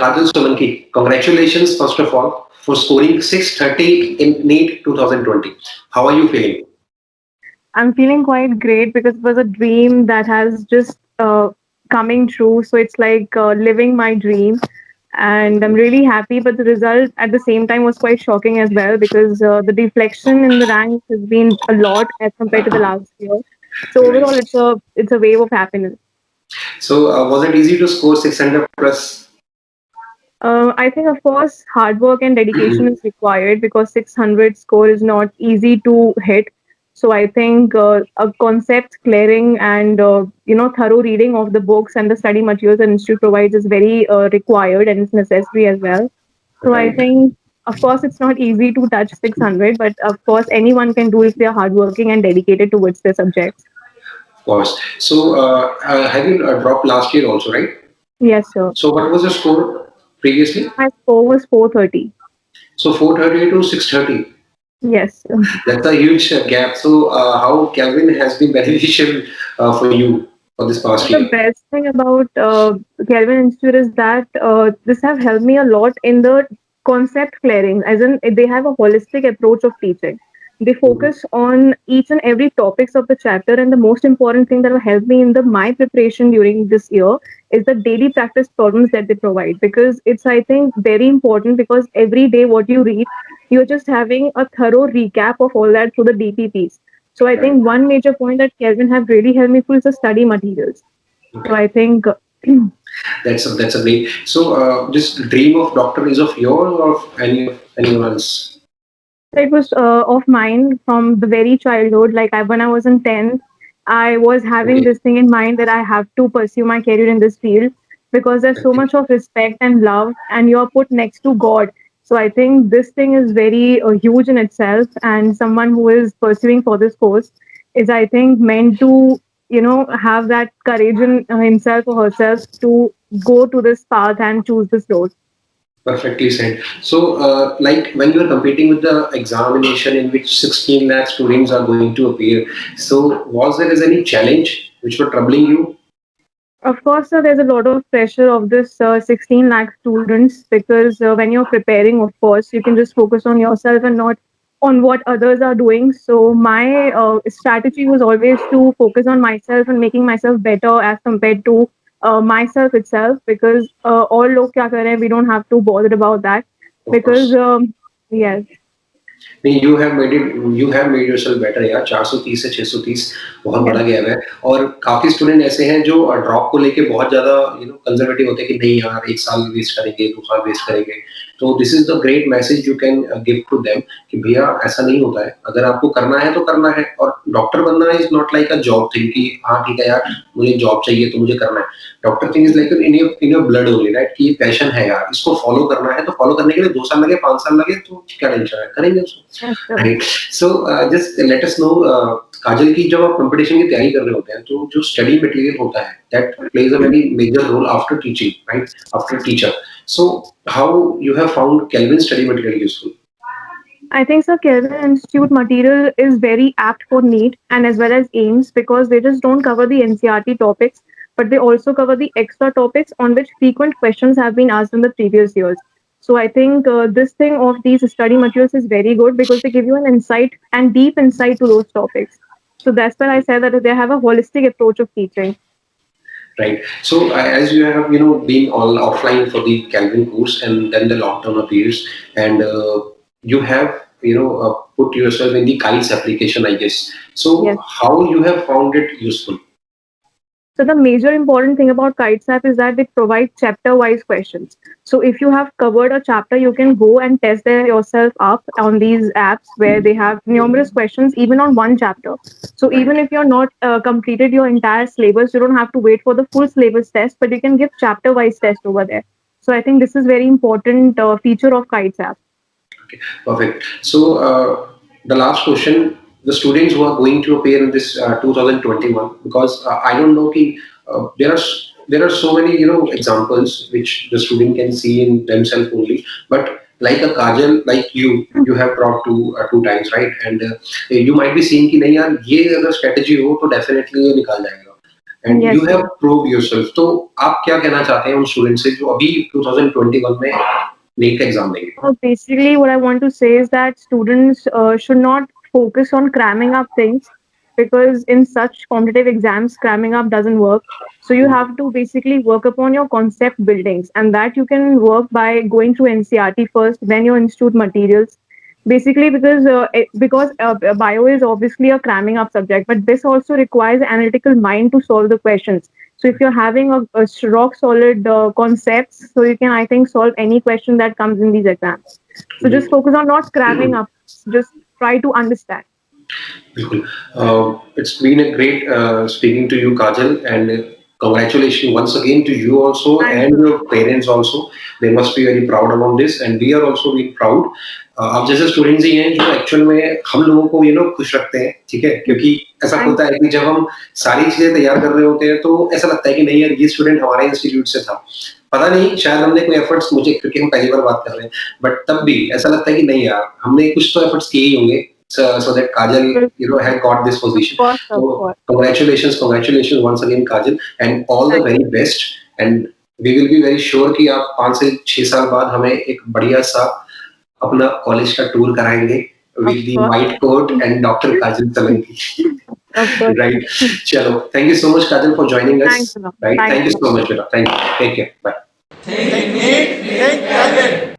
Kajal Solanki, congratulations first of all for scoring 630 in NEET 2020. How are you feeling? I'm feeling quite great because it was a dream that has just coming true. So it's like living my dream. And I'm really happy. But the result at the same time was quite shocking as well because the deflection in the ranks has been a lot as compared to the last year. So Right. overall, it's a wave of happiness. So was it easy to score 600 plus? I think, of course, hard work and dedication is required because 600 score is not easy to hit. So I think a concept clearing and thorough reading of the books and the study materials the institute provides is very required and it's necessary as well. So I Right. think, of course, it's not easy to touch 600, but of course, anyone can do if they are hardworking and dedicated towards their subjects. Of course. So have you dropped last year also, right? Yes, sir. So what was your score previously? My score was 430. So 430 to 630. Yes. That's a huge gap. So how Kelvin has been beneficial for you for this past The year? best thing about Kelvin Institute is that this have helped me a lot in the concept clearing, as in they have a holistic approach of teaching. They Mhm. focus on each and every topics of the chapter, and the most important thing that will help me in the my preparation during this year is the daily practice problems that they provide. Because it's I think very important because every day what you read, you're just having a thorough recap of all that through the DPPs. So I Right. think one major point that Kelvin have really helped me through is the study materials. So Okay. I think That's a great. So this dream of doctor is of yours or of anyone else? it was of mine from the very childhood. Like when I was in 10th, I was having Okay. this thing in mind that I have to pursue my career in this field because there's so Okay. much of respect and love, and you're put next to God. So I think this thing is very huge in itself, and someone who is pursuing for this course is, I think, meant to have that courage in himself or herself to go to this path and choose this road. Perfectly said. So, like when you are competing with the examination in which 16 lakh students are going to appear, so was there is any challenge which were troubling you? Of course, sir, there's a lot of pressure of this 16 lakh students because when you're preparing, of course, you can just focus on yourself and not on what others are doing. So my strategy was always to focus on myself and making myself better as compared to myself itself because all log kya kar rahe hain, we don't have to bother about that Of because course. yes, नहीं you have made yourself better यार 430 से 630 बहुत yes, बड़ा gap है और काफी student ऐसे हैं जो ड्रॉप को लेके बहुत ज्यादा कंजर्वेटिव होते हैं कि नहीं यार एक साल वेस्ट करेंगे 2 साल वेस्ट करेंगे तो this is the great message you can give to them कि भैया ऐसा नहीं होता है अगर आपको करना है तो करना है और डॉक्टर बनना is not like a job thing कि हाँ ठीक है यार मुझे जॉब चाहिए तो मुझे करना है doctor thing is like in your blood only right कि ये पैशन है यार इसको फॉलो करना है तो फॉलो करने के लिए 2 साल लगे 5 साल लगे तो क्या टेंशन है करेंगे उसको yes, sir. Right so just let us know Kajal की जब आप कंपटीशन की तैयारी कर रहे होते हैं तो जो स्टडी मटेरियल होता है that plays a very major role after teaching right after teacher so how you have found Kelvin study material useful I think so. Kelvin Institute material is very apt for NEET and as well as AIMS because they just don't cover the NCRT topics, but they also cover the extra topics on which frequent questions have been asked in the previous years. So I think this thing of these study materials is very good because they give you an insight and deep insight to those topics. So that's why I said that they have a holistic approach of teaching. right so as you have been all offline for the Kelvin course and then the long term appears and you have put yourself in the kites application I guess so Yes. how you have found it useful. So the major important thing about Kites app is that they provide chapter-wise questions. So if you have covered a chapter, you can go and test yourself up on these apps where they have numerous questions even on one chapter. So Right. even if you're not completed your entire syllabus, you don't have to wait for the full syllabus test, but you can give chapter-wise test over there. So I think this is very important feature of Kites app. Okay, perfect. So the last question, the students who are going to appear in this 2021, because I don't know ki, there are so many examples which the student can see in themselves only, but like a Kajal, like you have brought two times, right? And you might be seeing कि नहीं यार ये अगर strategy हो तो definitely ये निकाल जाएगा. And Yes, you have sir. Prove yourself. तो आप क्या कहना चाहते हैं उन स्टूडेंट से जो अभी 2021 में नीट का एग्जाम देंगे? Basically, what I want to say is that students should not focus on cramming up things because in such competitive exams, cramming up doesn't work. So you have to basically work upon your concept buildings, and that you can work by going through NCRT first, then your institute materials. Basically, because bio is obviously a cramming up subject, but this also requires analytical mind to solve the questions. So if you're having a rock solid concepts, so you can, I think, solve any question that comes in these exams. So just बिल्कुल, focus on not cramming up, just try to understand. बिल्कुल। It's been a great speaking to you, Kajal, and congratulations once again to you also Thanks a and lot. your parents also. They must be very proud about this, and we are also being proud. आप जैसे students ही हैं जो actual में हम लोगों को खुश रखते हैं, ठीक है? क्योंकि ऐसा Thanks. होता है कि जब हम सारी चीजें तैयार कर रहे होते हैं तो ऐसा लगता है कि नहीं यार ये स्टूडेंट हमारे इंस्टीट्यूट से था। पता नहीं शायद हमने कोई एफर्ट्स, मुझे क्योंकि हम पहली बार बात कर रहे हैं, बट तब भी ऐसा लगता है कि नहीं यार हमने कुछ तो एफर्ट्स किए ही होंगे, so that Kajal, had got this Of position. course, of So course. congratulations once again, Kajal, and all the Thank very best. And we will be very sure कि आप 5 से 6 साल बाद हमें एक बढ़िया सा अपना कॉलेज का टूर कराएंगे of with the course. white coat and Dr. Kajal Solanki. Of course. Right. Chalo. Thank you so much, Kajal, for joining Thanks us. a lot. Right. Thanks Thank a you lot. so much, beta. Thank you. Take care. Bye. Think Neet, think Kelvin.